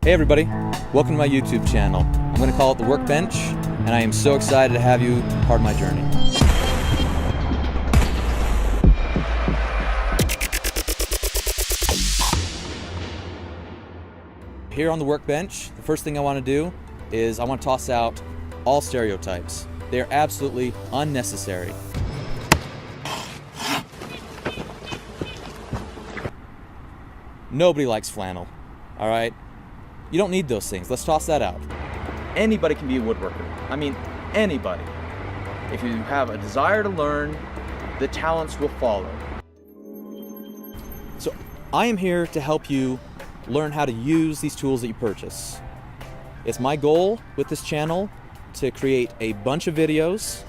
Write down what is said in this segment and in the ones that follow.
Hey everybody, welcome to my YouTube channel. I'm going to call it The Workbench, and I am so excited to have you part of my journey. Here on The Workbench, the first thing I want to do is I want to toss out all stereotypes. They are absolutely unnecessary. Nobody likes flannel, all right? You don't need those things. Let's toss that out. Anybody can be a woodworker. I mean, anybody. If you have a desire to learn, the talents will follow. So I am here to help you learn how to use these tools that you purchase. It's my goal with this channel to create a bunch of videos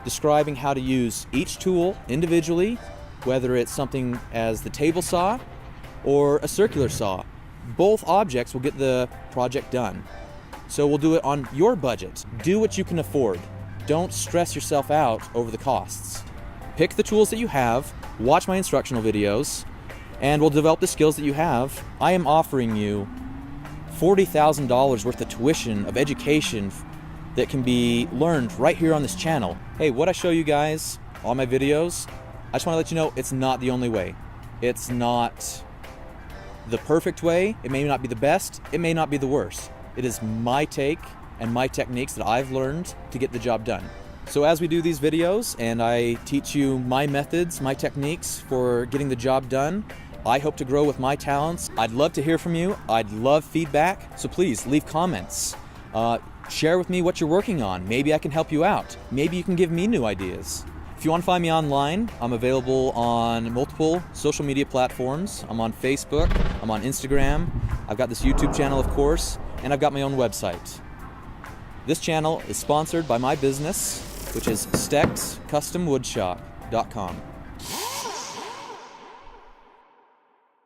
describing how to use each tool individually, whether it's something as the table saw or a circular saw. Both objects will get the project done. So we'll do it on your budget. Do what you can afford. Don't stress yourself out over the costs. Pick the tools that you have, watch my instructional videos, and we'll develop the skills that you have. I am offering you $40,000 worth of tuition of education that can be learned right here on this channel. Hey, what I show you guys on my videos, I just want to let you know it's not the only way. It's not the perfect way. It may not be the best. It may not be the worst. It is my take and my techniques that I've learned to get the job done. So as we do these videos and I teach you my methods, my techniques for getting the job done, I hope to grow with my talents. I'd love to hear from you. I'd love feedback. So please leave comments. Share with me what you're working on. Maybe I can help you out. Maybe you can give me new ideas. If you want to find me online, I'm available on multiple social media platforms. I'm on Facebook, I'm on Instagram, I've got this YouTube channel, of course, and I've got my own website. This channel is sponsored by my business, which is StecksCustomWoodshop.com.